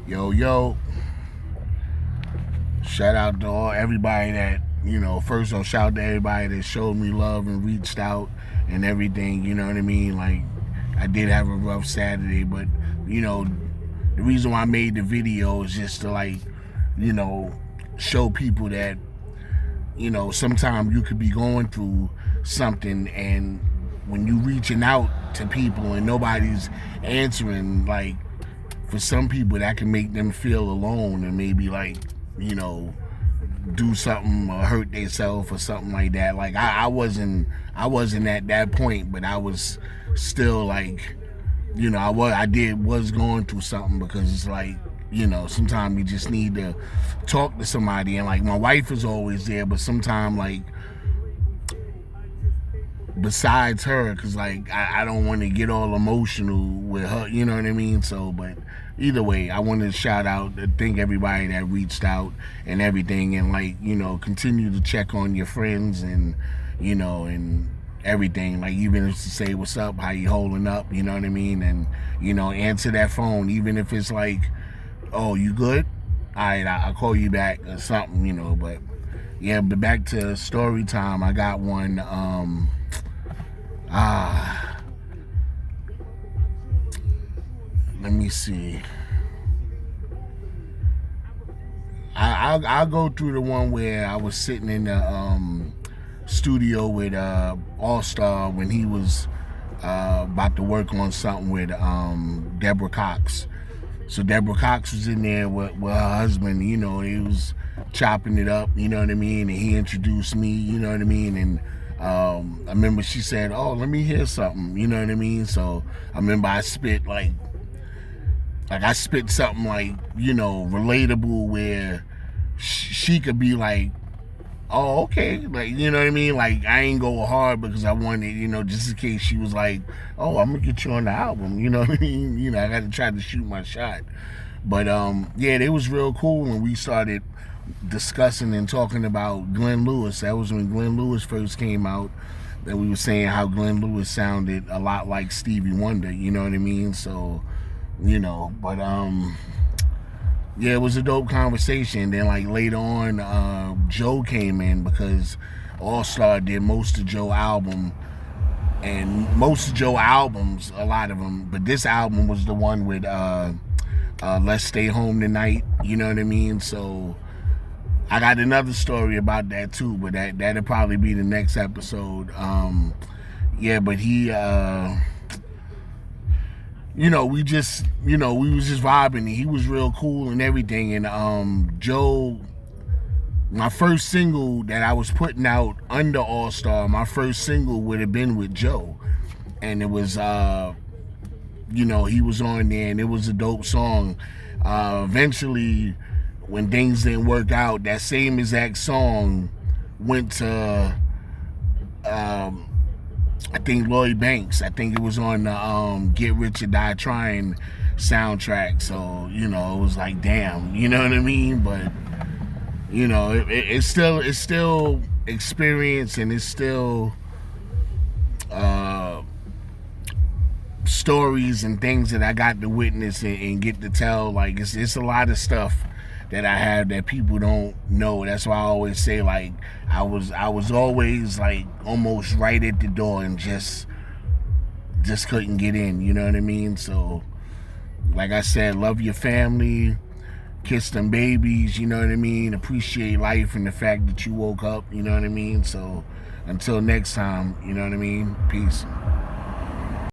Yo, yo, shout out to everybody that, first I'll shout out to everybody that showed me love and reached out and everything, you know what I mean? Like, I did have a rough Saturday, but, the reason why I made the video is just to, show people that, sometimes you could be going through something, and when you reaching out to people and nobody's answering, like, for some people that can make them feel alone and maybe do something or hurt themselves or something like that. Like I wasn't at that point, but I was still like, I was going through something, because it's like, sometimes you just need to talk to somebody, and like my wife is always there, but sometimes like besides her, because like I don't want to get all emotional with her, you know what I mean? So, but either way, I want to shout out and thank everybody that reached out and everything, and continue to check on your friends and and everything, like even if to say what's up, how you holding up, you know what I mean? And answer that phone, even if it's like, oh, you good? All right, I'll call you back or something, but yeah. But back to story time, I got one. Let me see. I'll go through the one where I was sitting in the studio with All Star when he was about to work on something with Debroah Cox. So Debroah Cox was in there with her husband. He was chopping it up. You know what I mean? And he introduced me. You know what I mean? And I remember she said, "Oh, let me hear something." You know what I mean? So I remember I spit like I spit something like, relatable, where she could be like, "Oh, okay," like, you know what I mean? Like, I ain't go hard because I wanted, just in case she was like, "Oh, I'm gonna get you on the album," you know what I mean? I got to try to shoot my shot. But yeah, it was real cool, and we started discussing and talking about Glenn Lewis. That was when Glenn Lewis first came out, that we were saying how Glenn Lewis sounded a lot like Stevie Wonder, you know what I mean? So, but yeah, it was a dope conversation. Then like later on, Joe came in, because All Star did most of Joe album, and most of Joe albums, a lot of them, but this album was the one with Let's Stay Home Tonight, you know what I mean? So I got another story about that too, but that'll probably be the next episode. Yeah, but he we was just vibing. He was real cool and everything. And Joe, my first single that I was putting out under All Star, my first single would have been with Joe, and it was he was on there, and it was a dope song. Eventually, when things didn't work out, that same exact song went to I think Lloyd Banks. I think it was on the Get Rich or Die Trying soundtrack. So it was like, damn, you know what I mean? But it's still experience, and it's still stories and things that I got to witness and get to tell. Like it's a lot of stuff that I have that people don't know. That's why I always say, like, I was always like almost right at the door and just couldn't get in, you know what I mean? So like I said, love your family, kiss them babies, you know what I mean? Appreciate life and the fact that you woke up, you know what I mean? So until next time, you know what I mean? Peace.